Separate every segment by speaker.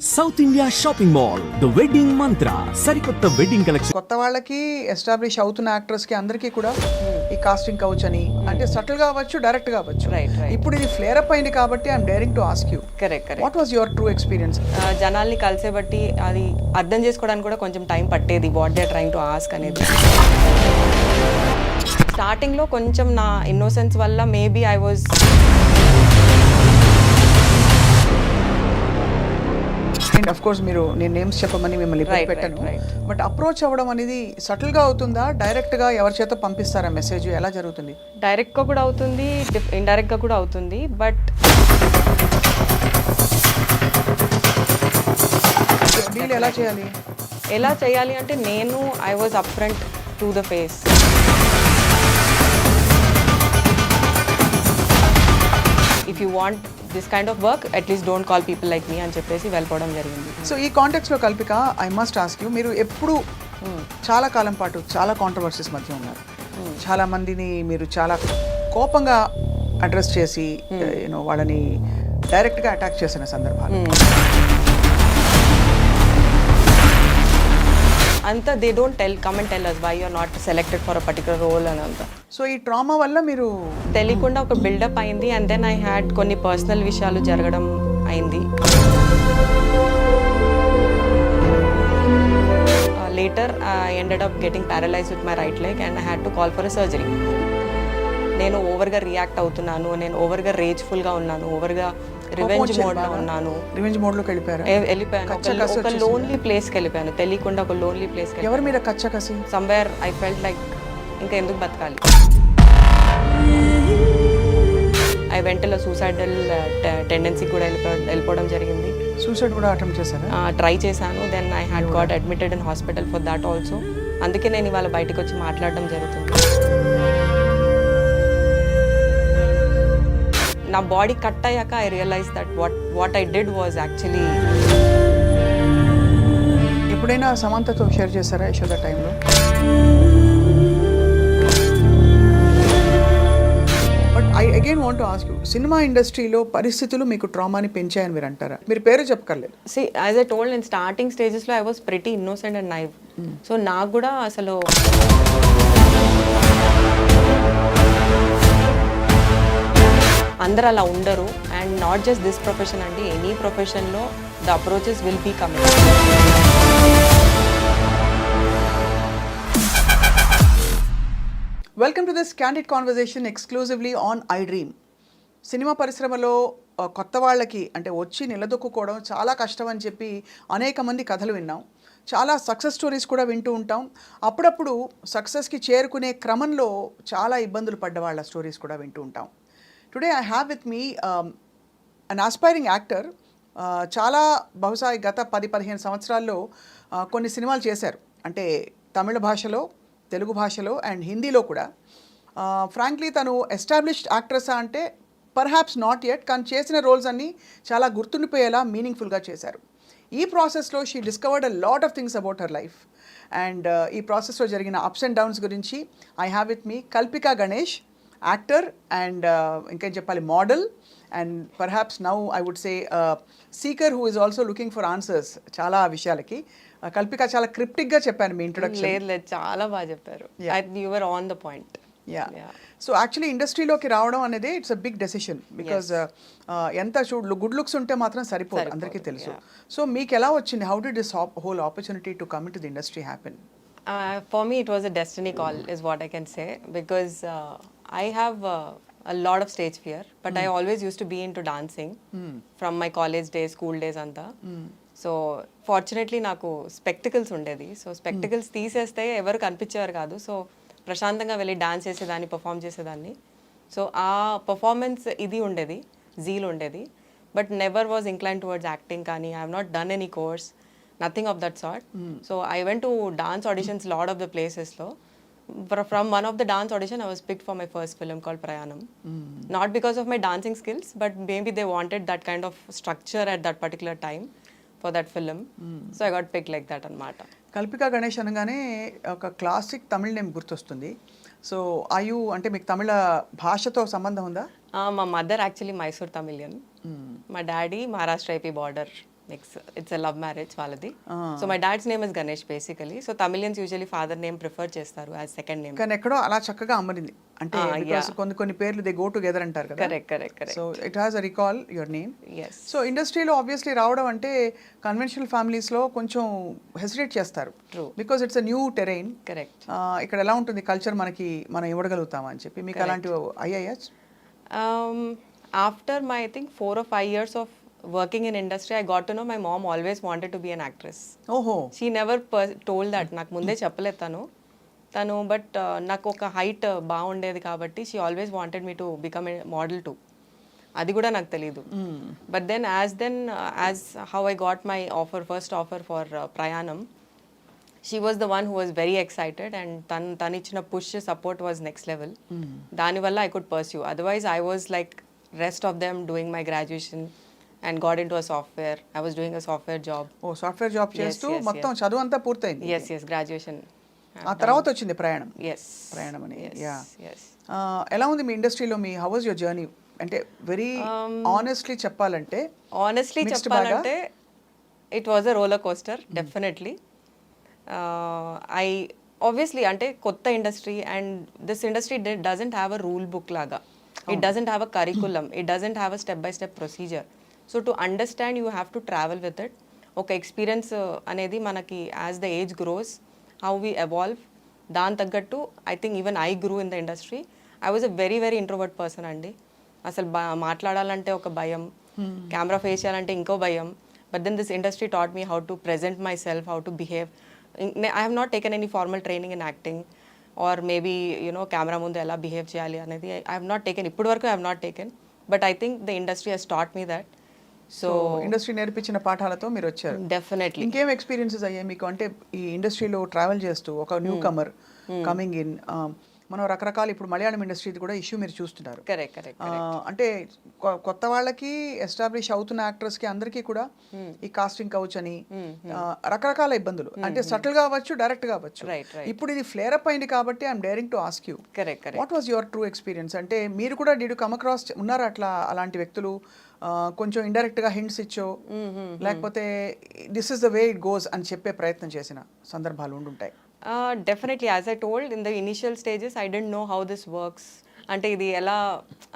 Speaker 1: South India shopping mall the wedding మంత్ర సరికొత్త wedding collection.
Speaker 2: కొత్త వాళ్ళకి ఎస్టాబ్లిష్ అవుతున్న యాక్టర్స్ కి అందరికీ కూడా ఈ కాస్టింగ్ కౌచ్ అని అంటే సటిల్ గా అవ్వచ్చు, డైరెక్ట్ గా అవ్వచ్చు. ఇప్పుడు ఇది ఫ్లేర్ అప్ అయింది కాబట్టి I'm daring to ask you.
Speaker 3: Correct.
Speaker 2: What was your true experience?
Speaker 3: జనాల్ని కలిసే బట్టి అది అర్థం చేసుకోవడానికి కూడా కొంచెం టైం పట్టేది, what they trying to ask అనేది. స్టార్టింగ్లో కొంచెం నా ఇన్నోసెన్స్ వల్ల maybe I was
Speaker 2: and of course మీరు నేను నేమ్స్ చెప్పమని మిమ్మల్ని పెట్టాను, బట్ అప్రోచ్ అవ్వడం అనేది సటిల్ గా అవుతుందా, డైరెక్ట్ గా ఎవరి చేత పంపిస్తారా మెసేజ్, ఎలా జరుగుతుంది?
Speaker 3: డైరెక్ట్గా కూడా అవుతుంది, ఇండైరెక్ట్గా కూడా అవుతుంది. బట్
Speaker 2: డీల్ ఎలా చేయాలి?
Speaker 3: ఎలా చేయాలి అంటే నేను I was up front to the face. If you want this kind of work at least don't call people like me అని చెప్పేసి వెళ్ళిపోవడం జరిగింది.
Speaker 2: సో ఈ కాంటెక్స్లో Kalpika, I must ask you, మీరు ఎప్పుడు చాలా కాలం పాటు చాలా కాంట్రవర్సీస్ మధ్య ఉన్నారు. చాలా మందిని మీరు చాలా కోపంగా అడ్రస్ చేసి యూనో వాళ్ళని డైరెక్ట్గా అటాక్ చేసిన సందర్భాలు.
Speaker 3: అంతా they don't come and tell us why you are not selected for a particular role అని అంతా.
Speaker 2: సో ఈ ట్రామా వల్ల మీరు
Speaker 3: తెలియకుండా ఒక బిల్డప్ అయింది, అండ్ దెన్ ఐ హ్యాడ్ కొన్ని పర్సనల్ విషయాలు జరగడం అయింది. Later I ended up getting paralyse with my right leg and I had to call for a surgery. నేను ఓవర్గా రియాక్ట్ అవుతున్నాను, నేను ఓవర్గా రేజ్ఫుల్గా ఉన్నాను, ఓవర్గా రివెంజ్ మోడ్లో ఉన్నాను.
Speaker 2: రివెంజ్ మోడ్లోకి వెళ్ళిపోయారు?
Speaker 3: వెళ్ళిపోయాను, ఒక లోన్లీ ప్లేస్కి వెళ్ళిపోయాను, తెలియకుండా ఒక లోన్లీ ప్లేస్కి.
Speaker 2: ఎవరి మీద కచ్చ కసి?
Speaker 3: సమ్వేర్ ఐ ఫెల్ట్ లైక్ ఇంకా ఎందుకు బతకాలి. ఐ వెంట సూసైడల్ టెండెన్సీ కూడా వెళ్ళిపోవడం జరిగింది.
Speaker 2: సూసైడ్ కూడా అటెంప్ట్ చేశారా?
Speaker 3: ట్రై చేశాను, then I had got admitted in hospital for that also. అందుకే నేను ఇవాళ బయటకు వచ్చి మాట్లాడడం జరుగుతుంది. నా బాడీ కట్ అయ్యాక I realise that what I did was actually.
Speaker 2: ఎప్పుడైనా సమంతతో షేర్ చేశారా యశోద టైంలో? But I again want to ask you, cinema ఇండస్ట్రీలో పరిస్థితులు మీకు ట్రామాని పెంచాయని మీరు అంటారా? మీరు పేరు చెప్పక్కర్లేదు.
Speaker 3: See as I told in starting స్టేజెస్లో I was pretty innocent and naive. So నాకు కూడా అసలు అందరు అలా ఉండరు. And not just this profession అండి, ఎనీ ప్రొఫెషన్లో the approaches will be coming.
Speaker 2: Welcome to this candid conversation ఎక్స్క్లూజివ్లీ ఆన్ ఐ డ్రీమ్. సినిమా పరిశ్రమలో కొత్త వాళ్ళకి అంటే వచ్చి నిలదొక్కుకోవడం చాలా కష్టం అని చెప్పి అనేక మంది కథలు విన్నాం. చాలా సక్సెస్ స్టోరీస్ కూడా వింటూ ఉంటాం. అప్పుడప్పుడు సక్సెస్కి చేరుకునే క్రమంలో చాలా ఇబ్బందులు పడ్డ వాళ్ళ స్టోరీస్ కూడా వింటూ ఉంటాం. Today I have with me an aspiring actor. చాలా బహుశా గత 10-15 సంవత్సరాల్లో కొన్ని సినిమాలు చేశారు, అంటే తమిళ భాషలో, తెలుగు భాషలో అండ్ హిందీలో కూడా. ఫ్రాంక్లీ తను ఎస్టాబ్లిష్డ్ యాక్ట్రెసా అంటే పర్హాప్స్ నాట్ యెట్, కానీ చేసిన రోల్స్ అన్నీ చాలా గుర్తుండిపోయేలా మీనింగ్ఫుల్గా చేశారు. ఈ ప్రాసెస్లో she discovered a lot of things about her life. And ఈ ప్రాసెస్లో జరిగిన అప్స్ అండ్ డౌన్స్ గురించి I have with me Kalpika Ganesh, actor and ఇంకేం చెప్పాలి, model, and perhaps now I would say seeker who is also looking for answers చాలా విషయాలకి. కల్పిక, చాలా క్రిప్టిక్గా చెప్పాను మీ ఇంట్రొడక్షన్.
Speaker 3: లేదు, చాలా బాగా చెప్పారు. You were on the point.
Speaker 2: So actually ఇండస్ట్రీలోకి రావడం అనేది it's a big decision, because ఎంత గుడ్ లుక్స్ ఉంటే మాత్రం సరిపోదు, అందరికీ తెలుసు. సో మీకు ఎలా వచ్చింది? How did this whole opportunity to come in to the industry happen?
Speaker 3: For me, it was a destiny call, is what I can say, because I have a lot of stage fear, but I always used to be into dancing from my college days, school days anta. So fortunately నాకు spectacles ఉండేది. So spectacles తీసేస్తే ఎవరు కనిపించేవారు కాదు. So ప్రశాంతంగా వెళ్ళి dance చేసేదాన్ని, perform చేసేదాన్ని. So ఆ పర్ఫార్మెన్స్ ఇది ఉండేది, జీల్ ఉండేది. But never was incline towards acting కానీ I have not done any course, nothing of that sort. So I went to dance auditions lot of the places lo. From one of the dance audition I was picked for my first film called Prayanam. Not because of my dancing skills, but maybe they wanted that kind of structure at that particular time for that film. So I got picked like that anamata.
Speaker 2: Kalpika Ganesh అనగానే ఒక classic తమిళ name గుర్తొస్తుంది. So ఆయు అంటే మీకు తమిళ భాషతో సంబంధం ఉందా?
Speaker 3: మా మదర్ యాక్చువల్లీ మైసూర్ తమిళియన్, మా daddy Maharashtra AP border it's a love marriage వాళ్ళది. So my dad's name is Ganesh basically. So Tamilians usually father name prefer చేస్తారు యాజ్ సెకండ్ నేమ్.
Speaker 2: కానీ ఎక్కడో అలా చక్కగా అమరింది అంటే because కొన్ని పేర్లు దే గో టుగెదర్ అంటారు కదా.
Speaker 3: Correct.
Speaker 2: So it has a recall your name.
Speaker 3: Yes.
Speaker 2: So ఇండస్ట్రీలో ఆబ్వియస్లీ రావడం అంటే కన్వెన్షనల్ ఫ్యామిలీస్లో కొంచెం హెసిటేట్ చేస్తారు.
Speaker 3: True.
Speaker 2: Because it's a new terrain.
Speaker 3: Correct.
Speaker 2: ఇక్కడ ఎలా ఉంటుంది కల్చర్ మనం ఇవ్వగలుగుతామా అని చెప్పి మీకు అలాంటివి అయ్యాయా?
Speaker 3: After my I think 4 or 5 years of working in industry, I got to know my mom always wanted to be an actress.
Speaker 2: ఓహో.
Speaker 3: She never told that. నాకు ముందే చెప్పలేదు తను బట్ నాకు ఒక హైట్ బాగుండేది కాబట్టి she always wanted me to become a model too. అది కూడా నాకు తెలీదు. But as how I got my first offer for Prayanam, she was the one who was very excited and తను ఇచ్చిన push support was next level. దానివల్ల I could pursue. Otherwise I was like rest of them doing my graduation and got into a software. I was doing a software job.
Speaker 2: ఓ software job చేస్తూ మొత్తం చదువు అంతా పూర్తయింది.
Speaker 3: Yes, graduation.
Speaker 2: ఆ తర్వాత వచ్చింది ప్రయాణం.
Speaker 3: Yes.
Speaker 2: ప్రయాణం అని.
Speaker 3: Yes.
Speaker 2: ఎలా ఉంది మీ ఇండస్ట్రీలో హౌ వాజ్ యువర్ జర్నీ? అంటే వెరీ ఆనెస్ట్లీ చెప్పాలంటే
Speaker 3: Honestly చెప్పాలంటే it was a roller coaster, definitely. I obviously అంటే కొత్త industry and this industry doesn't have a rule book లాగా. It doesn't have a curriculum. It doesn't have a step-by-step procedure. So to understand, you have to travel with it. Okay, experience అనేది మనకి as the age grows, how we evolve. దాని తగ్గట్టు I think even I grew in the industry. I was a very, very introvert person అండి. అసలు మాట్లాడాలంటే ఒక భయం, camera face చేయాలంటే ఇంకో భయం. But then this industry taught me how to present myself, how to behave. I have not taken any formal training in acting. Or maybe camera ముందు ఎలా బిహేవ్ చేయాలి అనేది ఐ హావ్ నాట్ టేకెన్. ఇప్పటి వరకు I have not taken. But I think the industry has taught me that. So
Speaker 2: industry నేర్పించిన పాఠాలతో మీరు వచ్చారు.
Speaker 3: డెఫినెట్లీ.
Speaker 2: ఇంకేం ఎక్స్పీరియన్సెస్ అయ్యాయి మీకు? అంటే ఈ ఇండస్ట్రీలో ట్రావెల్ చేస్తూ ఒక న్యూ కమర్ కమింగ్ ఇన్, మనం రకరకాల ఇప్పుడు మలయాళం ఇండస్ట్రీ కూడా ఇష్యూ మీరు చూస్తున్నారు.
Speaker 3: కరెక్ట్.
Speaker 2: అంటే కొత్త వాళ్ళకి ఎస్టాబ్లిష్ అవుతున్న యాక్టర్స్కి అందరికీ కూడా ఈ కాస్టింగ్ కౌచ్ అని రకరకాల ఇబ్బందులు, అంటే సటిల్ గా అవ్వచ్చు, డైరెక్ట్ గా అవ్వచ్చు. ఇప్పుడు ఇది ఫ్లేర్ అప్ అయింది కాబట్టి I'm daring to ask you, what was your true experience? అంటే మీరు కూడా డిడ్ యు కమ్ అక్రాస్ ఉన్నారా అలాంటి వ్యక్తులు? కొంచెం ఇండైరెక్ట్ గా హింట్స్ ఇచ్చో లేకపోతే this is the way it goes అని చెప్పే ప్రయత్నం చేసిన సందర్భాలు ఉండుంటాయి.
Speaker 3: Definitely. As I told in the initial stages I don't know how this works. అంటే ఇది ఎలా,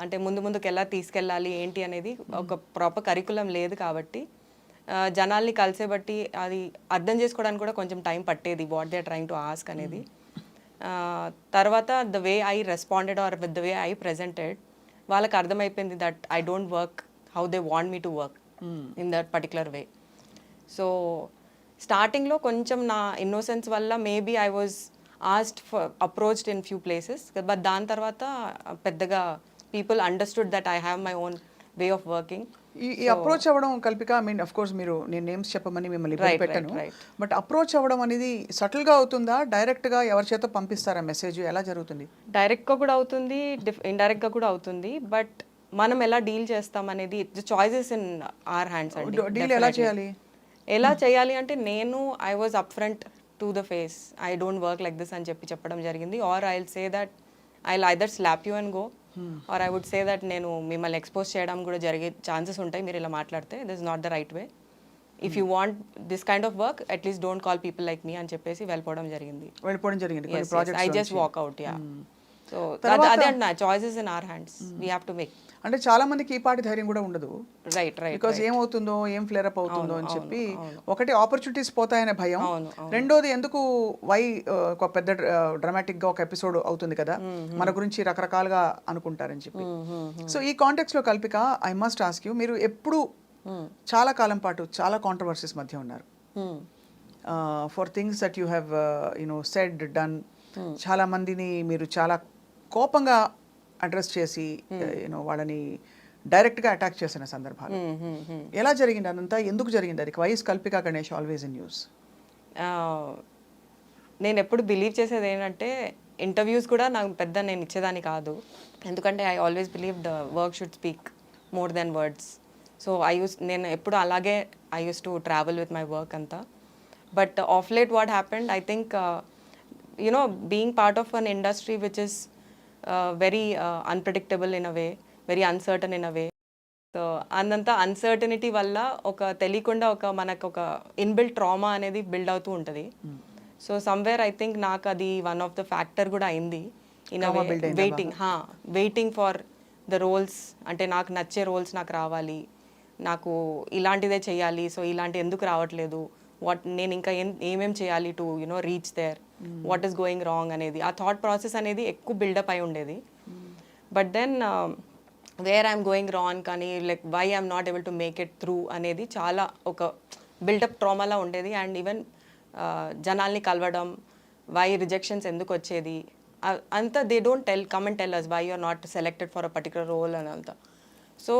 Speaker 3: అంటే ముందుకు ఎలా తీసుకెళ్ళాలి ఏంటి అనేది ఒక ప్రాపర్ కరికులం లేదు కాబట్టి జనాల్ని కలిసే బట్టి అది అర్థం చేసుకోవడానికి కూడా కొంచెం టైం పట్టేది, what they are trying to ask అనేది. తర్వాత the way I responded or with the way I presented, వాళ్ళకి అర్థమైపోయింది that I don't work how they want me to work in that particular way. So స్టార్టింగ్లో కొంచెం నా innocence వల్ల maybe I was asked for approached in few places, but దాని తర్వాత పెద్దగా people understood that I have my own way of working.
Speaker 2: ఈ approach అవ్వడం Kalpika, I mean of course మీరు నేను నేమ్స్ చెప్పమని మిమ్మల్ని ఇబ్బంది పెట్టాను, బట్ అప్రోచ్ అవ్వడం అనేది సటిల్గా అవుతుందా, డైరెక్ట్గా ఎవరి చేత పంపిస్తారా మెసేజ్, ఎలా జరుగుతుంది?
Speaker 3: డైరెక్ట్గా కూడా అవుతుంది, ఇండైరెక్ట్గా కూడా అవుతుంది, బట్ మనం ఎలా డీల్ చేస్తాం అనేది చాయిసెస్ ఇన్ ఆర్ హ్యాండ్స్ అండి.
Speaker 2: డీల్ ఎలా చేయాలి
Speaker 3: అంటే నేను I was up front to the face, I don't work like this అని చెప్పడం జరిగింది. Or I will say that I will either slap you and go, or I would say that నేను మిమ్మల్ని ఎక్స్పోజ్ చేయడం కూడా జరిగే ఛాన్సెస్ ఉంటాయి మీరు ఇలా మాట్లాడితే, this is not the right way. If you want this kind of work at least don't call people like me అని చెప్పేసి వెళ్ళిపోవడం జరిగింది. I just walk out. Yeah. So అదే అంటున్నా, choices in our hands, we have to make.
Speaker 2: అంటే చాలా మందికి ఈ పాటి ధైర్యం కూడా ఉండదు,
Speaker 3: రైట్
Speaker 2: బికాజ్ ఏమవుతుందో, ఏం ఫ్లేర్ అప్ అవుతుందో అని చెప్పి. ఒకటి ఆపర్చునిటీస్ పోతాయనే భయం, రెండోది ఎందుకు ఒక పెద్ద డ్రామాటిక్ గా ఒక ఎపిసోడ్ అవుతుంది కదా, మన గురించి రకరకాలుగా అనుకుంటారని చెప్పి. సో ఈ కాంటెక్స్ట్ లో Kalpika, I must ask you, మీరు ఎప్పుడు చాలా కాలం పాటు చాలా కాంట్రవర్సీస్ మధ్య ఉన్నారు, for things that you have said done. చాలా మందిని మీరు చాలా కోపంగా అడ్రస్ చేసి వాళ్ళని డైరెక్ట్గా అటాక్ చేసిన సందర్భాలు ఎలా జరిగింది? అదంతా ఎందుకు జరిగింది? అది why's Kalpika Ganesh always in news.
Speaker 3: నేను ఎప్పుడు బిలీవ్ చేసేది ఏంటంటే, ఇంటర్వ్యూస్ కూడా నాకు పెద్ద నేను ఇచ్చేదాన్ని కాదు, ఎందుకంటే I always believe the work should speak more then words. So నేను ఎప్పుడు అలాగే I use to travel with my work అంతా. But of late what happened, I think being part of an industry which is very unpredictable in a way, very uncertain in a way. So అందంతా uncertainty వల్ల ఒక తెలియకుండా ఒక మనకు ఒక inbuilt trauma అనేది build అవుతూ ఉంటుంది. సో సమ్వేర్ ఐ థింక్ నాకు అది వన్ ఆఫ్ ద ఫ్యాక్టర్ కూడా అయింది. In waiting for the roles, అంటే నాకు నచ్చే రోల్స్ నాకు రావాలి, నాకు ఇలాంటిదే చేయాలి, సో ఇలాంటి ఎందుకు రావట్లేదు, నేను ఇంకా ఏమేం చేయాలి to reach there, what is going wrong అనేది ఆ థాట్ ప్రాసెస్ అనేది ఎక్కువ బిల్డప్ అయి ఉండేది. But then where I'm going wrong కానీ like why I'm not able to make it through అనేది చాలా ఒక బిల్డప్ ట్రామాలా ఉండేది. అండ్ ఈవెన్ జనాల్ని కలవడం, వై రిజెక్షన్స్ ఎందుకు వచ్చేది అంతా, they don't come and tell us why you're not selected for a particular role అని అంతా. So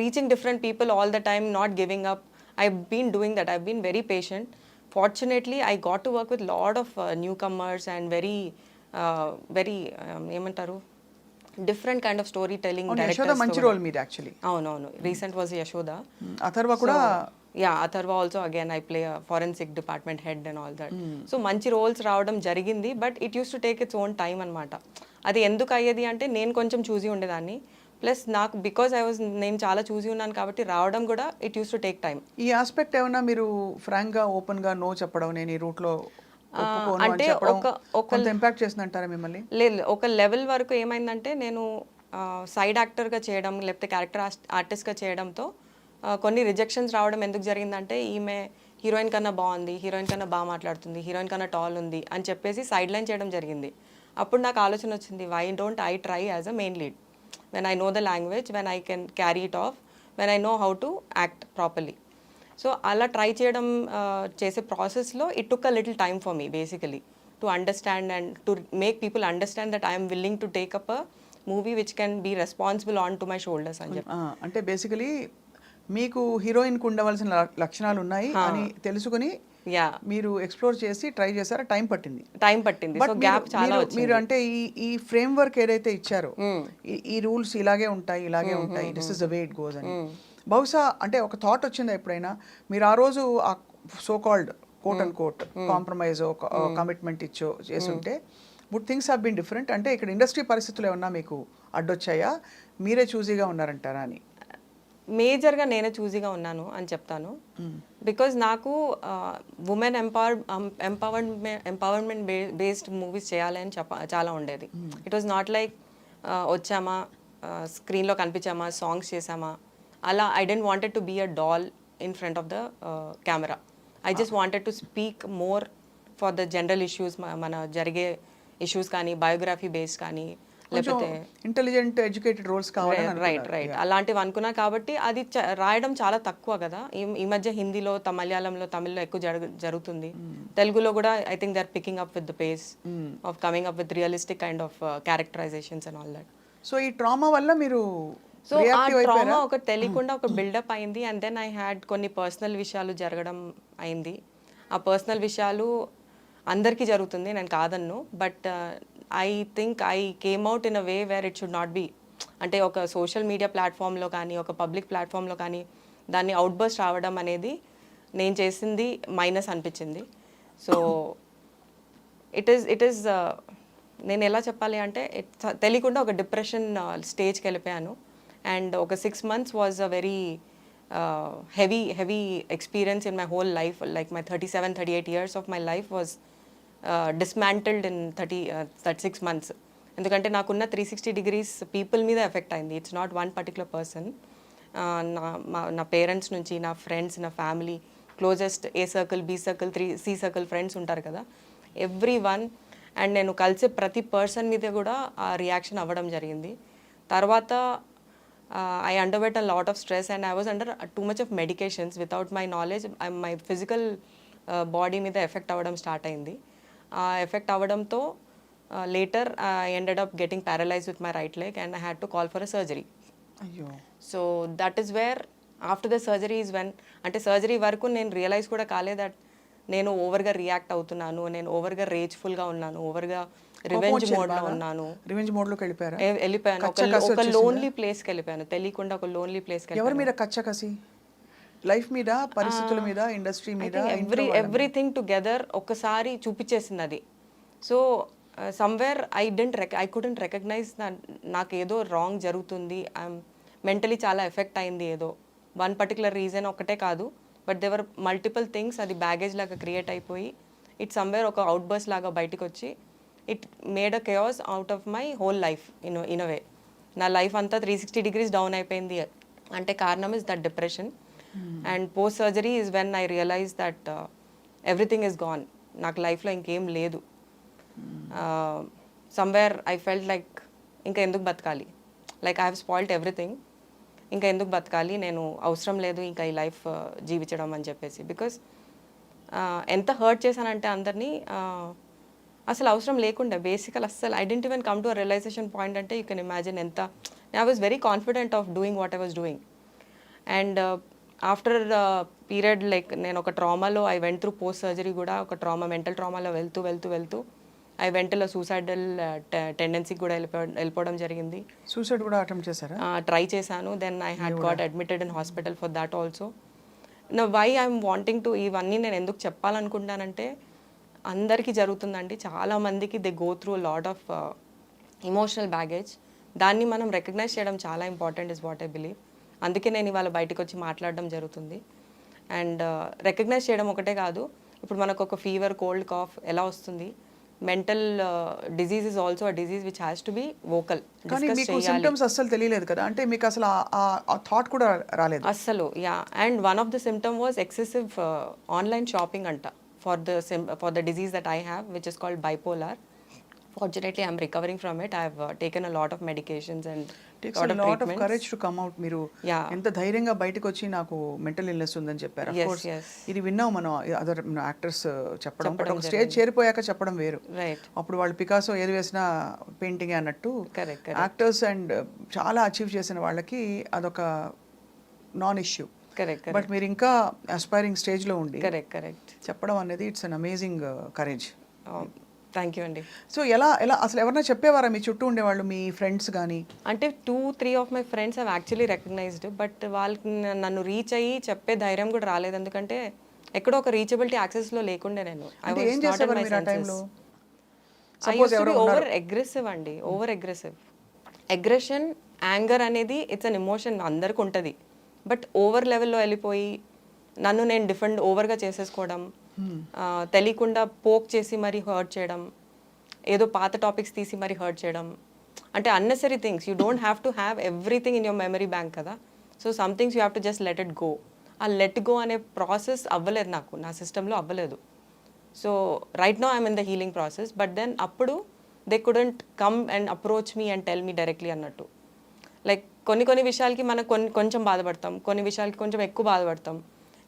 Speaker 3: reaching different people all the time, not giving up, I've been doing that. I've been very patient. Fortunately, I got to work with lot of newcomers and very ఏమంటారు different kind of story telling
Speaker 2: Yashoda మంచి role మీద actually.
Speaker 3: అవునవును, recent was Yashoda.
Speaker 2: Atharva కూడా
Speaker 3: Atharva also again I play forensic department head and all that. So మంచి roles రావడం జరిగింది. But it use to take its own time అనమాట. అది ఎందుకు అయ్యేది అంటే నేను కొంచెం చూసి ఉండేదాన్ని, ప్లస్ నాకు బికాజ్ నేను చాలా చూసి ఉన్నాను కాబట్టి రావడం కూడా it use to take time.
Speaker 2: ఈ ఆస్పెక్ట్ ఏమన్నా మీరు ఫ్రాంక్గా ఓపెన్గా నో చెప్పడం, నేను ఈ రూట్లో
Speaker 3: అంటే ఒక
Speaker 2: ఇంపాక్ట్ చేసిందంటారా మిమ్మల్ని?
Speaker 3: లేదు, ఒక లెవెల్ వరకు ఏమైందంటే నేను సైడ్ యాక్టర్గా చేయడం లేకపోతే క్యారెక్టర్ ఆర్టిస్ట్గా చేయడంతో కొన్ని రిజెక్షన్స్ రావడం ఎందుకు జరిగిందంటే, ఈమె హీరోయిన్ కన్నా బాగుంది, హీరోయిన్ కన్నా బాగా మాట్లాడుతుంది, హీరోయిన్ కన్నా టాల్ ఉంది అని చెప్పేసి సైడ్ లైన్ చేయడం జరిగింది. అప్పుడు నాకు ఆలోచన వచ్చింది, why don't I try as a main lead when I know the language, when I can carry it off, when I know how to act properly. So అలా ట్రై చేయడం చేసే ప్రాసెస్లో it took a little time for me basically to understand and to make people understand that I am willing to take up a movie which can be responsible onto my shoulders అని చెప్పి.
Speaker 2: అంటే basically మీకు హీరోయిన్కి ఉండవలసిన లక్షణాలు ఉన్నాయి అని తెలుసుకుని మీరు ఎక్స్ప్లోర్ చేసి ట్రై చేశారా? టైం పట్టింది. సో గ్యాప్ చాలా వచ్చింది. మీరు అంటే ఈ ఫ్రేమ్ వర్క్ ఏదైతే ఇచ్చారో, ఈ రూల్స్ ఇలాగే ఉంటాయి, this is the way it goes అని, బహుశా అంటే ఒక థాట్ వచ్చిందా ఎప్పుడైనా? మీరు ఆ రోజు ఆ so called quote and quote compromise commitment చేసుంటే but things have been different. అంటే ఇక్కడ ఇండస్ట్రీ పరిస్థితులు ఏమన్నా మీకు అడ్డొచ్చాయా, మీరే చూజీగా ఉన్నారంటారా అని?
Speaker 3: మేజర్గా నేనే చూజీగా ఉన్నాను అని చెప్తాను. బికాజ్ నాకు ఉమెన్ ఎంపవర్మెంట్ బేస్డ్ మూవీస్ చేయాలని చాలా ఉండేది. ఇట్ వాజ్ నాట్ లైక్ వచ్చామా స్క్రీన్లో కనిపించామా సాంగ్స్ చేసామా అలా. I didn't wanted to be a doll in front of the camera. I just wanted to speak more for the general issues, మన జరిగే issues కానీ, బయోగ్రఫీ బేస్డ్ కానీ, లేకపోతే
Speaker 2: ఇంటెలిజెంట్ ఎడ్యుకేటెడ్ రోల్స్ కావాలి.
Speaker 3: రైట్ అలాంటివి అనుకున్నా. కాబట్టి అది రాయడం చాలా తక్కువ కదా. ఈ మధ్య హిందీలో, మలయాళంలో, తమిళ్లో ఎక్కువ జరుగుతుంది. తెలుగులో కూడా I think they are picking up with the pace of coming up with realistic kind of characterizations and all that.
Speaker 2: So ఈ ట్రామా వల్ల మీరు
Speaker 3: సో ఆ ట్రామా ఒక తెలియకుండా ఒక బిల్డప్ అయింది. అండ్ దెన్ ఐ హ్యాడ్ కొన్ని పర్సనల్ విషయాలు జరగడం అయింది. ఆ పర్సనల్ విషయాలు అందరికీ జరుగుతుంది, నేను కాదన్ను. But I think I came out in a way where it should not be. అంటే ఒక సోషల్ మీడియా ప్లాట్ఫామ్లో కానీ, ఒక పబ్లిక్ ప్లాట్ఫామ్లో కానీ దాన్ని అవుట్బర్స్ట్ రావడం అనేది నేను చేసింది మైనస్ అనిపించింది. సో ఇట్ ఈస్ నేను ఎలా చెప్పాలి అంటే, తెలియకుండా ఒక డిప్రెషన్ స్టేజ్కి వెళ్ళిపోయాను. అండ్ ఒక 6 months was a very heavy experience in my whole life. Like my 37-38 years of my life was dismantled in 36 months. ఎందుకంటే నాకున్న 360 degrees పీపుల్ మీద ఎఫెక్ట్ అయింది. It's not one particular person. నా పేరెంట్స్ నుంచి, నా ఫ్రెండ్స్, నా family, closest A circle, B circle, C circle friends ఉంటారు కదా, ఎవ్రీ వన్. అండ్ నేను కలిసే ప్రతి పర్సన్ మీద కూడా ఆ రియాక్షన్ అవ్వడం జరిగింది. తర్వాత I underwent a lot of stress and I was under too much of medications without my knowledge. My physical body మీద ఎఫెక్ట్ అవ్వడం స్టార్ట్ అయింది. ఆ ఎఫెక్ట్ అవ్వడంతో later I ended up getting paralyzed with my right leg and I had to call for a surgery.
Speaker 2: అయ్యో.
Speaker 3: So that is where after the surgery is when, అంటే surgery వరకు నేను realise కూడా కాలేదు that నేను ఓవర్గా react అవుతున్నాను, నేను ఓవర్గా రేజ్ఫుల్గా ఉన్నాను, ఓవర్గా రివెంజ్ మోడ్లో ఉన్నాను.
Speaker 2: రివెంజ్ మోడ్లోకి
Speaker 3: వెళ్ళిపోయాను. ఒక లోన్లీ ప్లేస్కి వెళ్ళిపోయాను, తెలియకుండా ఒక లోన్లీ ప్లేస్కి.
Speaker 2: ఎవరి మీద కసి? లైఫ్ మీద, పరిస్థితుల మీద, ఇండస్ట్రీ మీద,
Speaker 3: ఎవ్రీథింగ్ టుగెదర్ ఒకసారి చూపించేసింది అది. So somewhere I couldn't recognize నాకు ఏదో రాంగ్ జరుగుతుంది. మెంటలీ చాలా ఎఫెక్ట్ అయింది ఏదో వన్ పర్టికులర్ రీజన్ ఒకటే కాదు, బట్ దేవర్ మల్టిపుల్ థింగ్స్. అది బ్యాగేజ్ లాగా క్రియేట్ అయిపోయి ఇట్ సమ్వేర్ ఒక అవుట్ బస్ లాగా బయటకు వచ్చి it made a chaos out of my whole life in a way. నా లైఫ్ అంతా 360 degrees డౌన్ అయిపోయింది అంటే కారణం is that depression. And post surgery is when I realise that everything is gone. నాకు లైఫ్లో ఇంకేం లేదు. సమ్వేర్ ఐ ఫెల్ట్ లైక్ ఇంకా ఎందుకు బతకాలి, like I have spoiled everything, ఇంకా ఎందుకు బతకాలి, నేను అవసరం లేదు ఇంకా ఈ లైఫ్ జీవించడం అని చెప్పేసి. బికాస్ ఎంత హర్ట్ చేశానంటే అందరినీ అసలు అవసరం లేకుండా బేసికల్ అస్సలు I didn't even come to a realization point. అంటే యూ కెన్ ఇమాజిన్ ఎంత I was very confident of doing what I was doing. And after period like నేను ఒక ట్రామాలో I went through post surgery కూడా ఒక mental ట్రామాలో వెళ్తూ I వెంటలో suicidal టెండెన్సీకి కూడా వెళ్ళిపోవడం జరిగింది.
Speaker 2: సూసైడ్ కూడా అటెంప్ట్ చేశారా?
Speaker 3: ట్రై చేశాను. Then I had got admitted in hospital for that also. నా వై ఐఎమ్ వాంటింగ్ టు ఇవన్నీ నేను ఎందుకు చెప్పాలనుకుంటానంటే అందరికీ జరుగుతుందండి, చాలామందికి they go through lot of emotional baggage. దాన్ని మనం రికగ్నైజ్ చేయడం చాలా important is what I believe. అందుకే నేను ఇవాళ బయటకు వచ్చి మాట్లాడడం జరుగుతుంది. అండ్ రికగ్నైజ్ చేయడం ఒకటే కాదు, ఇప్పుడు మనకు ఒక ఫీవర్, కోల్డ్, కాఫ్ ఎలా వస్తుంది, mental disease is also a disease which has to be vocal.
Speaker 2: కానీ మీకు సిమ్టమ్స్ అస్సలు తెలియలేదు కదా, అంటే మీకు అసలు ఆ థాట్ కూడా రాలేదు
Speaker 3: అస్సలు. Yeah, and one of the symptom was excessive online shopping అంట for the disease that I have, which is called bipolar. Fortunately, I'm recovering from it. I've taken a lot of medications and
Speaker 2: takes a lot of courage to come out. మీరు ఎంత ధైర్యంగా బయటకు వచ్చి నాకు mental illness ఉందని చెప్పారు. Of course ఇది విన్నాం మనం అదర్ యాక్టర్స్ చెప్పడం, బట్ ఒక స్టేజ్ చేరిపోయాక చెప్పడం వేరు. అప్పుడు వాళ్ళు పికాసో ఏది వేసినా పెయింటింగ్ అన్నట్టు యాక్టర్స్ అండ్ చాలా అచీవ్ చేసిన వాళ్ళకి అదొక నాన్ ఇష్యూ. బట్ మీరు ఇంకా అస్పైరింగ్ స్టేజ్లో ఉండి చెప్పడం అనేది it's an amazing courage.
Speaker 3: Thank you అండి.
Speaker 2: సో ఎలా అసలు ఎవరైనా చెప్పేవారా మీ చుట్టూ ఉండేవాళ్ళు, మీ ఫ్రెండ్స్ కానీ?
Speaker 3: అంటే 2-3 of my friends have actually recognized, but వాళ్ళకి నన్ను రీచ్ అయ్యి చెప్పే ధైర్యం కూడా రాలేదు. ఎందుకంటే ఎక్కడో ఒక రీచబిలిటీ యాక్సెస్లో లేకుండే నేను. ఓవర్ అగ్రెసివ్ అండి, ఓవర్ అగ్రెసివ్. అగ్రెషన్, యాంగర్ అనేది ఇట్స్ అన్ ఎమోషన్, అందరికి ఉంటుంది. బట్ ఓవర్ లెవెల్లో వెళ్ళిపోయి నన్ను నేను డిఫెండ్ ఓవర్గా చేసేసుకోవడం, తెలియకుండా పోక్ చేసి మరీ హర్ట్ చేయడం, ఏదో పాత టాపిక్స్ తీసి మరీ హర్ట్ చేయడం, అంటే unnecessary things. You don't have to have everything in your memory bank కదా. So some things you have to just let it go. ఆ లెట్ గో అనే ప్రాసెస్ అవ్వలేదు నాకు, నా సిస్టంలో అవ్వలేదు. So right now I'm in the healing process. But then అప్పుడు they couldn't come and approach me and tell me directly అన్నట్టు. Like కొన్ని విషయాలకి మనం కొంచెం బాధపడతాం, కొన్ని విషయాలకి కొంచెం ఎక్కువ బాధపడతాం.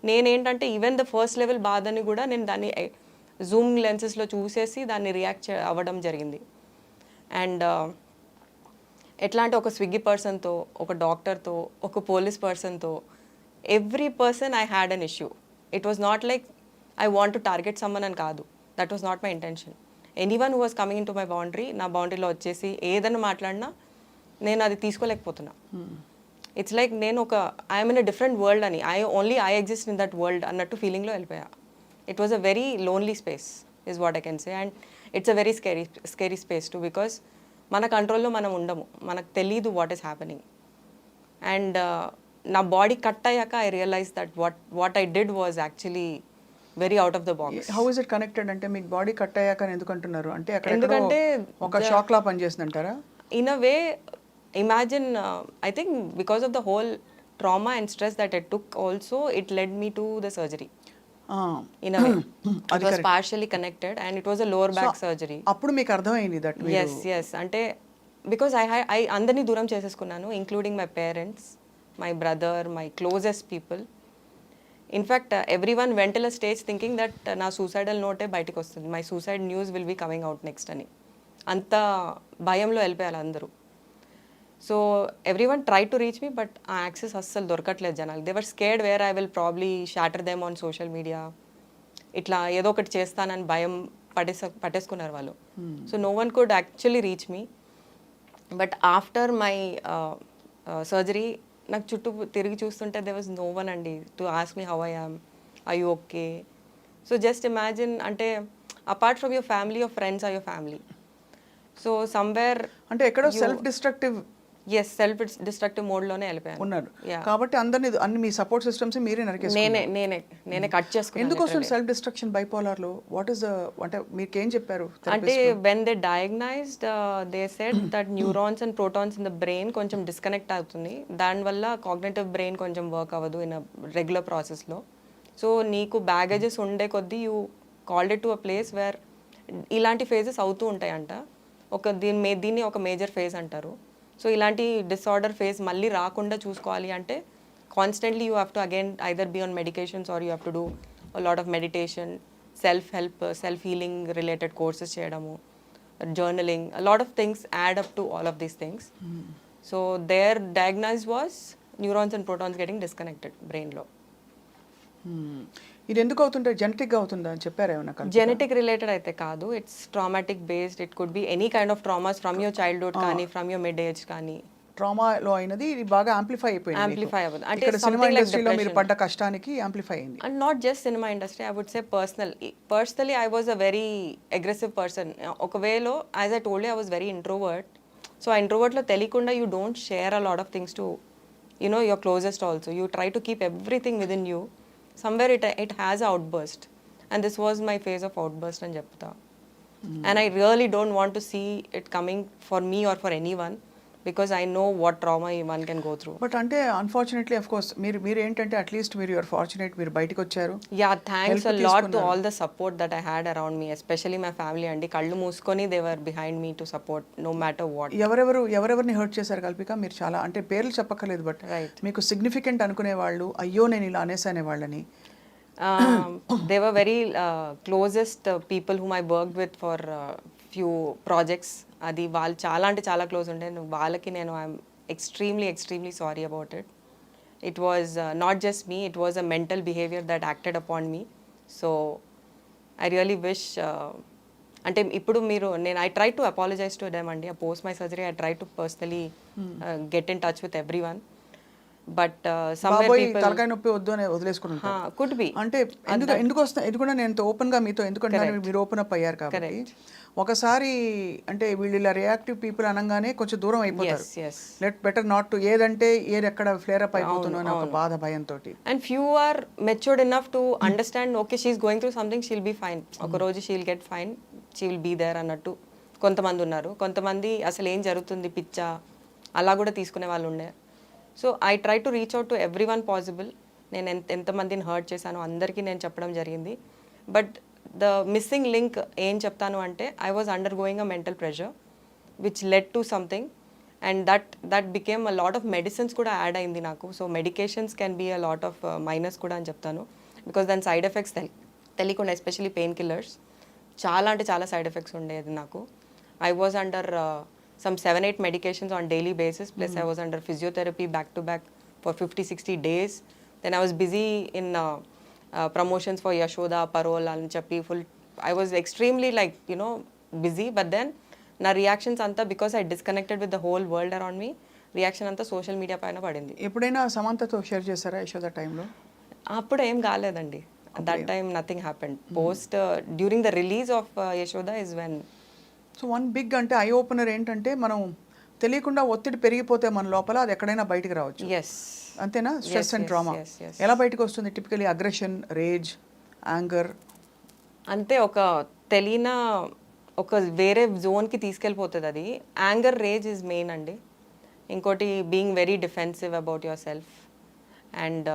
Speaker 3: నేనేంటంటే ఈవెన్ ద ఫస్ట్ లెవెల్ బాధని కూడా నేను దాన్ని జూమ్ లెన్సెస్లో చూసేసి దాన్ని రియాక్ట్ అవ్వడం జరిగింది. అండ్ ఎట్లా అంటే ఒక స్విగ్గీ పర్సన్తో, ఒక డాక్టర్తో, ఒక పోలీస్ పర్సన్తో, every person I had an issue. It was not like I want to target someone అని కాదు, that was not my intention. Anyone who was coming in to my boundary, నా బౌండరీలో వచ్చేసి ఏదైనా మాట్లాడినా నేను అది తీసుకోలేకపోతున్నా. ఇట్స్ లైక్ నేను ఒక I'm in a different world అని, I exist in that world అన్నట్టు ఫీలింగ్లో వెళ్ళిపోయా. It was a very lonely space is what I can say. And it's a very scary space too, because మన కంట్రోల్లో మనం ఉండము, మనకు తెలీదు వాట్ ఈస్ హ్యాపెనింగ్. అండ్ నా బాడీ కట్ అయ్యాక I realise that what I did was actually very out of the box.
Speaker 2: How is it connected? అంటే మీకు బాడీ కట్ అయ్యాక ఎందుకు అంటున్నారు? అంటే ఎందుకంటే ఒక షాక్ లా పనిచేస్తుందంటారా?
Speaker 3: In a way, imagine, I think because of the whole trauma and stress that it took also, it led me to the surgery. In a way. It was partially connected and it was a lower back surgery.
Speaker 2: అప్పుడు మీకు అర్థమైంది that
Speaker 3: yes అంటే because I అందరినీ దూరం చేసేసుకున్నాను, including my parents, my brother, my closest people. In fact, everyone went till a stage thinking that నా suicidal note బయటకు వస్తుంది, my suicide news will be coming out next అని. అంత భయంలో వెళ్ళిపోయాలి అందరూ. So every one try to reach me, but ఆ access అస్సలు దొరకట్లేదు జనాలు. They were scared where I will probably shatter them on social media. ఇట్లా ఏదో ఒకటి చేస్తానని భయం పట్టేసుకున్నారు వాళ్ళు. So no one could actually reach me. But after my surgery నాకు చుట్టూ తిరిగి చూస్తుంటే దే వాజ్ నో వన్ అండి to ask me how I am, I you okay. So just imagine, అంటే apart from your family, your friends or your family. So somewhere
Speaker 2: అంటే ఎక్కడో self destructive
Speaker 3: ఎస్ self destructive మోడ్లోనే వెళ్ళిపోయాను.
Speaker 2: ఉన్నారు
Speaker 3: Yeah.
Speaker 2: కాబట్టి అన్ని మీ సపోర్ట్ సిస్టమ్స్ మీరే నరికేసి
Speaker 3: నేనే కట్ చేసుకున్నాను.
Speaker 2: ఎందుకు వస్తుంది సెల్ఫ్ డిస్ట్రక్షన్ బైపోలార్లో? వాట్ ఈస్ ద అంటే మీకు ఏం చెప్పారు
Speaker 3: అంటే when they diagnosed they said that neurons and protons in the brain కొంచెం డిస్కనెక్ట్ అవుతుంది, దానివల్ల కాగ్నిటివ్ బ్రెయిన్ కొంచెం వర్క్ అవ్వదు ఇన్ రెగ్యులర్ ప్రాసెస్లో. సో నీకు బ్యాగేజెస్ ఉండే కొద్దీ you called it to a place where ఇలాంటి ఫేజెస్ అవుతూ ఉంటాయంట. దీన్ని ఒక మేజర్ ఫేజ్ అంటారు. సో ఇలాంటి డిసార్డర్ ఫేజ్ మళ్ళీ రాకుండా చూసుకోవాలి అంటే constantly you have to again either be on medications or you have to do a lot of meditation, self healing related courses చేయడము, journaling, a lot of things add up to all of these things. So their diagnose was neurons and protons getting disconnected బ్రెయిన్లో.
Speaker 2: ఇది ఎందుకు అవుతుంటే జెనెటిక్గా అవుతుందా అని చెప్పారు ఏమన్నా?
Speaker 3: Genetic related అయితే కాదు, it's traumatic based. It could be any kind of traumas from your childhood కానీ ఫ్రమ్ యువర్ మిడ్ ఏజ్ కానీ.
Speaker 2: ట్రామాలో అయినది ఇది బాగా యాంప్లిఫై అయిపోయింది.
Speaker 3: యాంప్లిఫై అవ్వదు అంటే
Speaker 2: ఇక్కడ సినిమా ఇండస్ట్రీలో మీరు పడ్డ కష్టానికి యాంప్లిఫై అయింది.
Speaker 3: And not just cinema industry, I would say personally I was a very aggressive person. ఒక వేలో as I told I was very introvert. So ఆ ఇంట్రోవర్ట్లో తెలియకుండా you don't share a lot of things to your closest also. You try to keep everything with in you. Somewhere it has a outburst, and this was my phase of outburst అని చెప్తా. And I really don't want to see it coming for me or for anyone because I know what trauma one can go through.
Speaker 2: But అంటే unfortunately of course మీరు ఏంటంటే at least మీరు your fortunate, మీరు బయటకు వచ్చారు.
Speaker 3: Yeah, thanks a lot to all the support that I had around me, especially my family అండి. కళ్ళు మూసుకొని they were behind me to support no matter what.
Speaker 2: ఎవరెవరిని హర్ట్ చేశారు కల్పిక? మీరు చాలా అంటే పేర్లు చెప్పక్కర్లేదు, బట్ మీకు సిగ్నిఫికెంట్ అనుకునే వాళ్ళు, అయ్యో నేను ఇలా అనేసానే వాళ్ళని.
Speaker 3: They were very closest people whom I worked with for few projects. అది వాళ్ళు చాలా అంటే చాలా క్లోజ్ ఉండే. వాళ్ళకి నేను I'm extremely sorry about it. It was not just me, it was a mental behaviour that acted upon me. So I really wish అంటే ఇప్పుడు I try to apologise to them అండి. Post my surgery I try to personally get in touch with every one. But
Speaker 2: తలకాయ నొప్పి వద్దు అని వదిలేసుకుంటారు.
Speaker 3: Could be
Speaker 2: అంటే ఎందుకు వస్తాయి ఇది కూడా నేను ఓపెన్ గా మీతో ఎందుకంటే మీరు ఓపెన్ అప్ అయ్యారు కాబట్టి ఒకసారి అంటే వీళ్ళు ఇలా రియాక్టివ్ పీపుల్ అనగానే కొంచెం దూరం అయిపోతారు. లెట్ బెటర్ నాట్ టు ఏదంటే ఏది ఎక్కడ ఫ్లేర్ అప్ అయిపోతుందో అని ఒక బాధ భయంతో.
Speaker 3: And few are matured enough to understand okay she's going through something, she'll be fine, ఒక రోజు she'll get fine, she will be there అన్నట్టు కొంతమంది ఉన్నారు. కొంతమంది అసలు ఏం జరుగుతుంది పిచ్చా అలా కూడా తీసుకునే వాళ్ళు ఉండే. So I try to reach out to every one possible. నేను ఎంతమందిని హర్ట్ చేశానో అందరికీ నేను చెప్పడం జరిగింది. బట్ ద మిస్సింగ్ లింక్ ఏం చెప్తాను అంటే I was under going a mental pressure which led to something and that became a lot of medicines కూడా యాడ్ అయింది నాకు. So medications can be a lot of minus కూడా అని చెప్తాను. Because దాని సైడ్ ఎఫెక్ట్స్ తెలియకుండా, ఎస్పెషలీ పెయిన్ కిల్లర్స్ చాలా అంటే చాలా సైడ్ ఎఫెక్ట్స్ ఉండేది నాకు. I was under some 7-8 medications on daily basis, plus I was under physiotherapy back to back for 50-60 days. Then I was busy in promotions for Yashoda, Parole and Chappi full. I was extremely busy, but then na reactions anta because I disconnected with the whole world around me. Reaction anta social media paina padindi.
Speaker 2: ఎప్పుడైనా సమంతతో share చేశారా యశోద టైంలో?
Speaker 3: అప్పుడు ఏం కాలేదండి. That time nothing happened. Post during the release of Yashoda is when.
Speaker 2: So one big అంటే eye opener ఏంటంటే మనం తెలియకుండా ఒత్తిడి పెరిగిపోతే మన లోపల అది ఎక్కడైనా బయటికి రావచ్చు. అంతేనా? స్ట్రెస్ అండ్ ట్రామా ఎలా బయటకు వస్తుంది? Typically aggression, rage, anger.
Speaker 3: అంతే ఒక తెలియన ఒక వేరే జోన్కి తీసుకెళ్ళిపోతుంది అది. యాంగర్, రేజ్ ఇస్ మెయిన్ అండి. ఇంకోటి being very defensive about your self and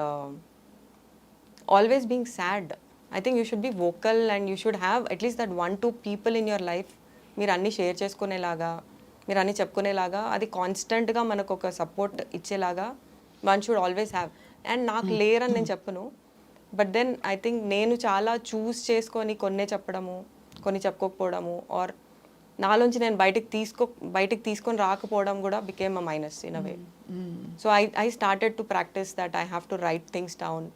Speaker 3: always being sad. I think you should be vocal and you should have at least that 1-2 people in your life. మీరు అన్నీ share చేసుకునేలాగా, మీరు అన్నీ చెప్పుకునేలాగా, అది కాన్స్టెంట్గా మనకు ఒక సపోర్ట్ ఇచ్చేలాగా one should always have. And నాకు లేరని నేను చెప్పను, బట్ దెన్ ఐ థింక్ నేను చాలా చూస్ చేసుకొని కొన్నే చెప్పడము, కొన్ని చెప్పుకోకపోవడము, ఆర్ నాలోంచి నేను బయటికి తీసుకొని రాకపోవడం కూడా became a minus in a way. So I started to practice that I have to right things down.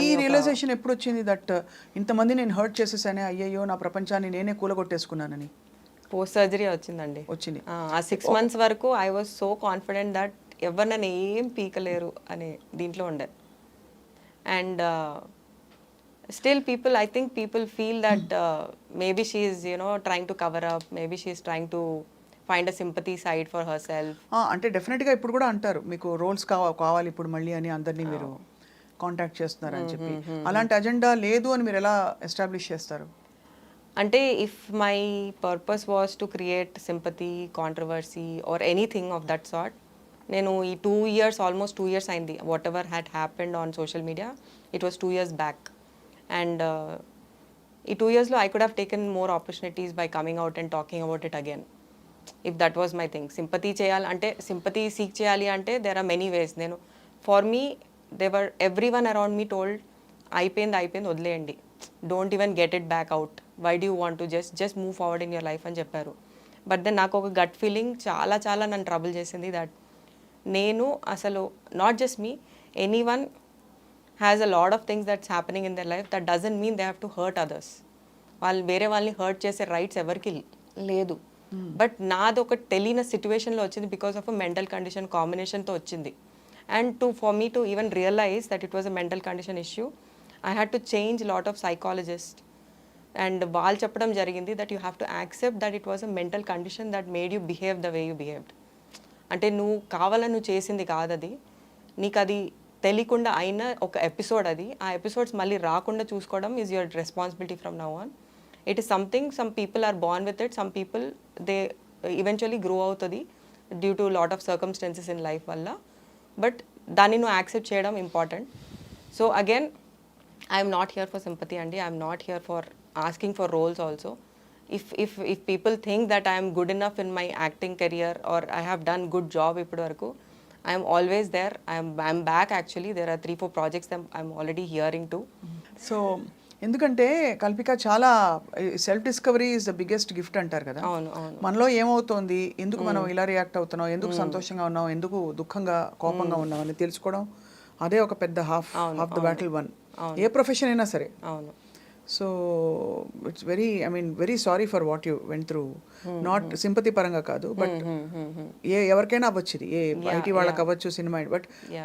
Speaker 2: ఈ రియలైజేషన్ ఎప్పుడు వచ్చింది దట్ ఇంతమంది నేను హర్ట్ చేసేసానే, అయ్యయ్యో నా ప్రపంచాన్ని నేనే కూలగొట్టేసుకున్నానని?
Speaker 3: పోస్ట్ సర్జరీ వచ్చింది. ఆ 6 months వరకు I was so confident that ఎవరు నన్ను ఏం పీకలేరు అనే దీంట్లో ఉండే. And still I think people feel that maybe she is trying to cover up, maybe she is trying to find a sympathy side for herself.
Speaker 2: అంటే డెఫినెట్గా ఇప్పుడు కూడా అంటారు మీకు రోల్స్ కావాలి ఇప్పుడు మళ్ళీ అని అందరినీ మీరు కాంటాక్ట్ చేస్తున్నారని చెప్పి. అలాంటి అజెండా లేదు అని మీరు ఎలా ఎస్టాబ్లిష్ చేస్తారు?
Speaker 3: అంటే if my purpose was to create sympathy, controversy or anything of that sort, నేను ఈ 2 years, almost 2 years అయింది, whatever had happened on social media, it was 2 years back. And ఈ 2 yearsలో I could have taken more opportunities by coming out and talking about it again, if that was my thing. Sympathy చేయాలి అంటే, sympathy seek చేయాలి అంటే there are many ways. నేను for me they were every one around me told అయిపోయింది వదిలేయండి, don't even get it back out, why do you want to just move forward in your life అని చెప్పారు. But then నాకు ఒక gut feeling చాలా నన్ను trouble చేసింది, దట్ నేను అసలు not just me, any one has a lot of things that's happening in their life, that doesn't mean they have to hurt others. వాళ్ళు వేరే వాళ్ళని హర్ట్ చేసే రైట్స్ ఎవరికి లేదు. బట్ నాది ఒక తెలియని సిచ్యువేషన్లో వచ్చింది, because of a mental condition కాంబినేషన్తో వచ్చింది. And for me to even realize that it was a mental condition issue, I had to change lot of psychologist. And వాళ్ళు చెప్పడం జరిగింది that you have to accept that it was a mental condition that made you behave the way you behaved. అంటే నువ్వు కావాలని నువ్వు చేసింది కాదు అది, నీకు అది తెలియకుండా అయిన ఒక ఎపిసోడ్ అది. ఆ ఎపిసోడ్స్ మళ్ళీ రాకుండా చూసుకోవడం is your responsibility from now on. It is something, some people are born with it, some people they eventually grow అవుతుంది due to lot of circumstances in life వల్ల. బట్ దాన్ని నువ్వు యాక్సెప్ట్ చేయడం important. So again, I'm not here for sympathy అండి, I'm not here for asking for roles also. If people think that I am good enough in my acting career or I have done good job ippadu varaku, I am always there. I'm back actually. There are 3-4 projects that I'm already hearing to.
Speaker 2: So ఎందుకంటే కల్పిక చాలా self discovery is the biggest gift అంటారు కదా.
Speaker 3: అవును.
Speaker 2: మనలో ఏమవుతోంది, ఎందుకు మనం ఇలా react అవుతున్నాం, ఎందుకు సంతోషంగా ఉన్నాం, ఎందుకు దుఃఖంగా కోపంగా ఉన్నాం అని తెలుసుకోవడం, అదే ఒక పెద్ద half the battle one, A profession అయినా సరే.
Speaker 3: అవును.
Speaker 2: So it's very sorry for what you went through. Not sympathy పరంగా కాదు, బట్ ఎవరికైనా అవ్వచ్చు, ఇది ఏ ఐటీ వాళ్ళకి అవ్వచ్చు, cinema.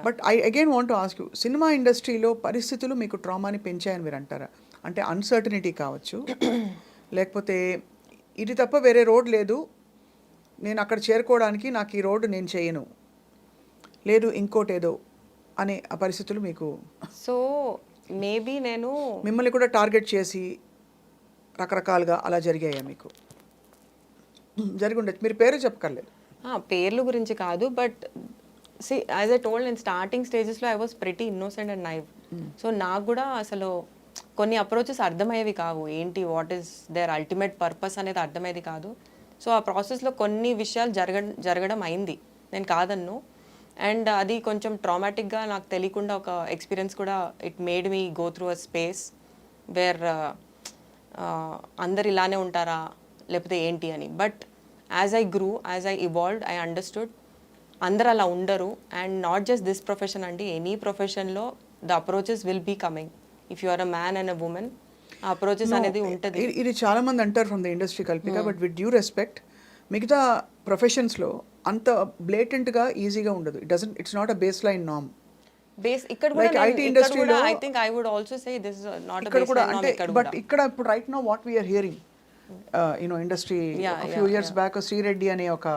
Speaker 2: But I again want to ask you, cinema ఇండస్ట్రీలో పరిస్థితులు మీకు ట్రామాని పెంచాయని మీరు అంటారా? అంటే అన్సర్టనిటీ కావచ్చు, లేకపోతే ఇది తప్ప వేరే రోడ్ లేదు, నేను అక్కడ చేరుకోవడానికి నాకు ఈ రోడ్డు నేను చేయను, లేదు ఇంకోటి ఏదో అనే ఆ పరిస్థితులు మీకు?
Speaker 3: సో మేబీ నేను
Speaker 2: మిమ్మల్ని కూడా టార్గెట్ చేసి రకరకాలుగా అలా జరిగాయా మీకు? జరిగి ఉండొచ్చు, మీరు పేరు చెప్పక్కర్లేదు.
Speaker 3: పేర్లు గురించి కాదు, but see as I told, నేను స్టార్టింగ్ స్టేజెస్లో I was pretty innocent and naive. So నాకు కూడా అసలు కొన్ని అప్రోచెస్ అర్థమయ్యేవి కావు, ఏంటి what is their ultimate purpose అనేది అర్థమయ్యేది కాదు. సో ఆ ప్రాసెస్లో కొన్ని విషయాలు జరగడం అయింది, నేను కాదన్ను. అండ్ అది కొంచెం ట్రామాటిక్గా నాకు తెలియకుండా ఒక ఎక్స్పీరియన్స్ కూడా, it made me go through a space where అందరు ఇలానే ఉంటారా లేకపోతే ఏంటి అని. But as I grew, as I evolved, I understood అందరు అలా ఉండరు. And not just this profession అండి, ఎనీ ప్రొఫెషన్లో the approaches will be coming. If you are a man and a woman, ఆ అప్రోచెస్ అనేది ఉంటుంది.
Speaker 2: ఇది చాలా మంది అంటారు from the industry Kalpika, but with due respect, మిగతా ప్రొఫెషన్స్లో అంత బ్లేటెంట్గా ఈజీగా ఉండదు. It's not a base line norm.
Speaker 3: ఇక్కడ కూడా I think I would also say this is not a base line norm.
Speaker 2: But ఇక్కడ ఇప్పుడు right now what we are hearing, industry few years back Sri Reddy అనే ఒక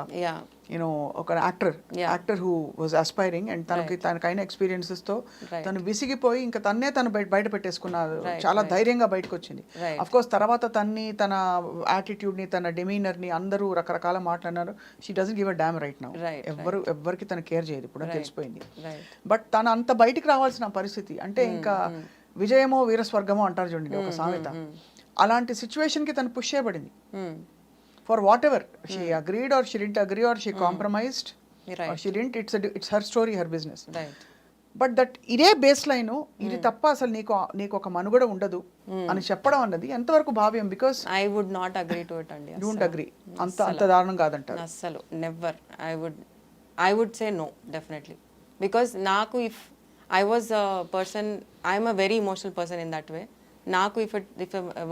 Speaker 2: ఒక actor who was aspiring, and తనకైన ఎక్స్పీరియన్సెస్తో తను విసిగిపోయి ఇంకా తను బయట పెట్టేసుకున్నారు, చాలా ధైర్యంగా బయటకు వచ్చింది. అఫ్ కోర్స్ తర్వాత తన యాటిట్యూడ్ని, తన డెమీనర్ని అందరూ రకరకాల మాట్లాడినారు. She doesn't give a damn right now. ఎవరికి తన కేర్ చేయదు ఇప్పుడు, తెలిసిపోయింది. బట్ తను అంత బయటికి రావాల్సిన పరిస్థితి, అంటే ఇంకా విజయమో వీరస్వర్గమో అంటారు చూడండి ఒక సామెత, అలాంటి సిచ్యువేషన్కి తను పుష్ చేయబడింది. For whatever she agreed or she didn't agree or she compromised or she didn't, it's her story, her business. But that ఇదే బేస్ లైన్, ఇది తప్ప అసలు నీకు ఒక మనుగడ ఉండదు అని చెప్పడం అన్నది ఎంతవరకు భావ్యం? Because
Speaker 3: I would not agree to it అండి.
Speaker 2: డోంట్ అగ్రీ, అంత దారుణం కాదంటారు
Speaker 3: అసలు. Never. I would say no definitely. Because నాకు, if I was a person, I'm a very emotional person in that way. నాకు if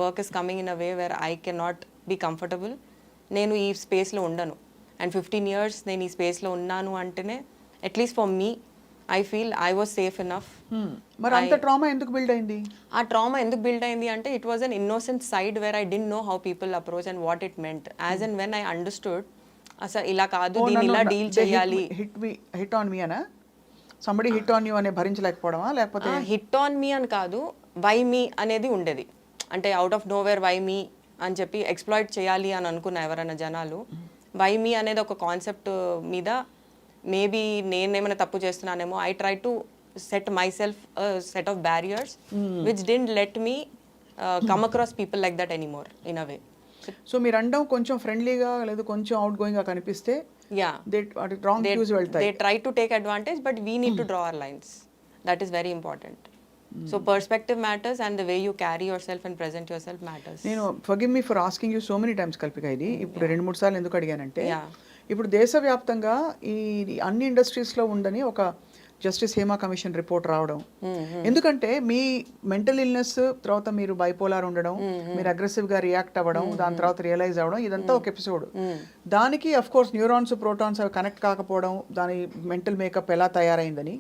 Speaker 3: work is coming in a way where I can not be comfortable, నేను ఈ స్పేస్లో ఉండను. And 15 years నేను ఈ స్పేస్లో ఉన్నాను అంటేనే, at least for me, I feel I was safe enough.
Speaker 2: మరి అంత ట్రామా ఎందుకు బిల్డ్ అయింది?
Speaker 3: ఆ ట్రామా ఎందుకు బిల్డ్ అయింది అంటే, it was an innocent side where I didn't know how people approach and what it meant. As and when I understood, అసలు ఇలా కాదు, దీన్ని ఇలా డీల్ చేయాలి.
Speaker 2: హిట్ ఆన్ మీ అనా, సంబడి హిట్ ఆన్ యూ అనే భరించలేకపోవడమా, లేకపోతే
Speaker 3: హిట్ ఆన్ మీ అని కాదు, వై మీ అనేది ఉండేది. అంటే out of nowhere why me అని చెప్పి ఎక్స్ప్లాయిట్ చేయాలి అని అనుకున్న ఎవరైనా జనాలు, వై మీ అనేది ఒక కాన్సెప్ట్ మీద మేబీ నేనేమైనా తప్పు చేస్తున్నానేమో. I try to set myself set of barriers which didn't let me come across people like that anymore in a way.
Speaker 2: So మీరు అండం కొంచెం ఫ్రెండ్లీగా లేదా కొంచెం అవుట్ గోయింగ్గా కనిపిస్తే
Speaker 3: యా
Speaker 2: రాంగ్ వ్యూస్ వెళ్తాయి.
Speaker 3: They try to take advantage, but we need to draw our lines. That is very important. So perspective matters and the way you carry your self and present your self matters.
Speaker 2: నేను forgive me for asking you so many times Kalpika, ఇది ఇప్పుడు 2-3 సార్లు ఎందుకు అడిగానంటే,
Speaker 3: Yeah.
Speaker 2: ఇప్పుడు దేశవ్యాప్తంగా ఈ అన్ని ఇండస్ట్రీస్లో ఉండని ఒక జస్టిస్ హేమా కమిషన్ రిపోర్ట్ రావడం, ఎందుకంటే మీ మెంటల్ ఇల్నెస్ తర్వాత మీరు బైపోలార్ ఉండడం, మీరు అగ్రెసివ్గా రియాక్ట్ అవ్వడం, దాని తర్వాత రియలైజ్ అవ్వడం, ఇదంతా ఒక ఎపిసోడ్. దానికి అఫ్ కోర్స్ న్యూరాన్స్ ప్రోటాన్స్ అవి కనెక్ట్ కాకపోవడం, దాని మెంటల్ మేకప్ ఎలా తయారైందని,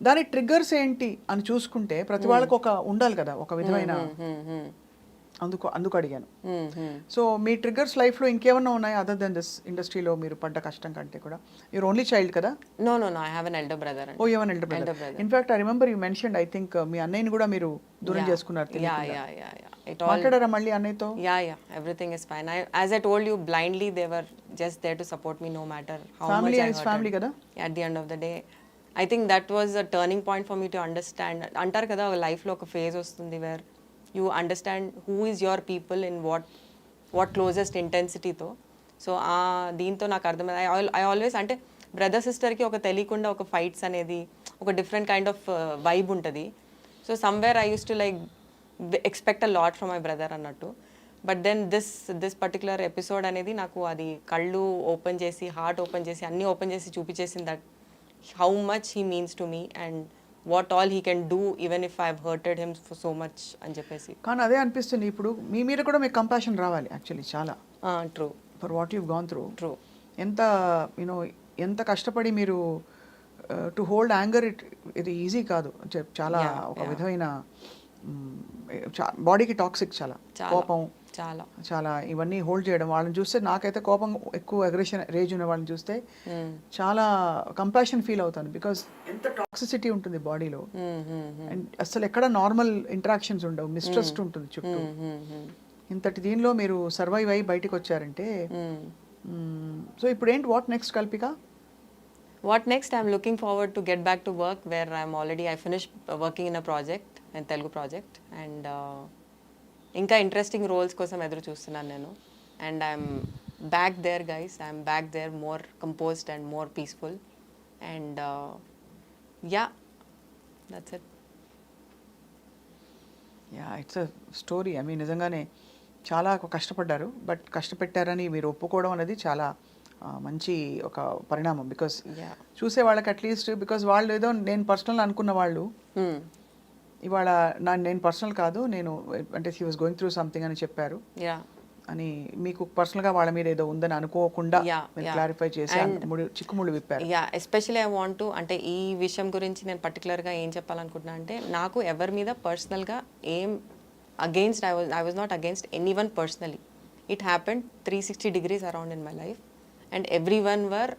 Speaker 2: దాని ట్రిగ్గర్స్ ఏంటి అని చూసుకుంటే ప్రతి వాళ్ళకి ఒక ఉండాలి కదా ఒక విధమైన, అందుకు అడిగాను. సో మీ ట్రిగ్గర్స్ లైఫ్లో ఇంకేమన్నా ఉన్నాయి అదర్ దెన్ దిస్ ఇండస్ట్రీలో మీరు పడ్డ కష్టం కంటే కూడా? యూర్ ఓన్లీ చైల్డ్ కదా?
Speaker 3: No, I have an elder brother.
Speaker 2: Oh, you have an elder brother. In fact I remember you mentioned, I think మీ అన్నయ్యని కూడా మీరు దూరం చేసుకున్నారు. మాట్లాడారా మళ్ళీ అన్నయ్యతో?
Speaker 3: Yeah, everything is fine. As I told you, blindly they were just there to support me no matter how much I hurt.
Speaker 2: Family కదా
Speaker 3: at the end of the day. I think that was a turning point for me to understand. అంటారు కదా లైఫ్లో ఒక phase వస్తుంది where you understand who is your people in what closest ఇంటెన్సిటీతో. So దీంతో నాకు అర్థమైంది. ఐ ఆల్వేస్ అంటే బ్రదర్ సిస్టర్కి ఒక తెలియకుండా ఒక ఫైట్స్ అనేది ఒక డిఫరెంట్ కైండ్ ఆఫ్ వైబ్ ఉంటుంది. So somewhere I use to like expect a lot from my brother అన్నట్టు. But then this particular episode అనేది నాకు అది కళ్ళు ఓపెన్ చేసి, హార్ట్ ఓపెన్ చేసి, అన్నీ ఓపెన్ చేసి చూపించేసింది that how much he means to me and what all he can do even if I've hurted him for so much అని చెప్పేసి.
Speaker 2: కానీ అదే అనిపిస్తుంది ఇప్పుడు మీ మీద కూడా మీకు కంపాషన్ రావాలి యాక్చువల్లీ చాలా.
Speaker 3: True.
Speaker 2: For what you gone through.
Speaker 3: True.
Speaker 2: ఎంత కష్టపడి మీరు టు హోల్డ్ యాంగర్, ఇది ఈజీ కాదు. చాలా ఒక విధమైన బాడీకి టాక్సిక్, చాలా కోపం, చాలా ఇవన్నీ హోల్డ్ చేయడం. వాళ్ళని చూస్తే నాకైతే కోపం ఎక్కువ, అగ్రెషన్, రేజ్ ఉన్న వాళ్ళని చూస్తే చాలా కంపాషన్ ఫీల్ అవుతాను. బికాస్ ఎంత టాక్సిసిటీ ఉంటుంది బాడీలో, అండ్ అసలు ఎక్కడ నార్మల్ ఇంటరాక్షన్స్ ఉండవు, మిస్ట్రస్ట్ ఉంటుంది చుట్టూ. ఇంతటి దీనిలో మీరు సర్వైవ్ అయ్యి బయటకు వచ్చారంటే, సో ఇప్పుడు ఏంటి, what next Kalpika?
Speaker 3: What next? I'm looking forward to get back to work where I finished working in a project, in Telugu project, and ఇంకా ఇంట్రెస్టింగ్ రోల్స్ కోసం ఎదురు చూస్తున్నాను నేను. And I'm back there guys, I'm back there more composed and more peaceful. And yeah, that's it.
Speaker 2: Yeah, it's a story. I mean నిజంగానే చాలా కష్టపడ్డారు, but కష్టపెట్టారని మీరు ఒప్పుకోవడం అనేది చాలా మంచి ఒక పరిణామం. బికాస్ చూసే వాళ్ళకి అట్లీస్ట్, బికాస్ వాళ్ళు ఏదో నేను పర్సనల్ అనుకున్న వాళ్ళు ఇవాళ నేను పర్సనల్ కాదు, నేను అంటే he was going through something అని చెప్పారు అని, మీకు పర్సనల్గా వాళ్ళ మీద ఏదో ఉందని అనుకోకుండా క్లారిఫై చేసి చిక్కుముళ్ళు విప్పారు.
Speaker 3: Yeah, especially I want to, అంటే ఈ విషయం గురించి నేను పర్టికులర్గా ఏం చెప్పాలనుకుంటున్నా అంటే, నాకు ఎవరి మీద పర్సనల్గా ఏం against, I was not against anyone personally. It happened 360 degrees around in my life and everyone were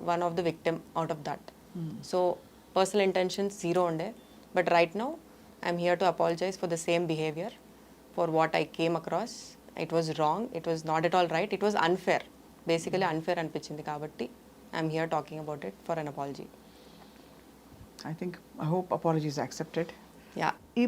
Speaker 3: one of the victim out of that. So personal intentions zero unde, but right now I'm here to apologize for the same behavior, for what I came across. It was wrong, it was not at all right, it was unfair, basically unfair అనిపించింది కాబట్టి I'm here talking about it for an apology.
Speaker 2: I hope apology is accepted.
Speaker 3: Yeah.
Speaker 2: ఈ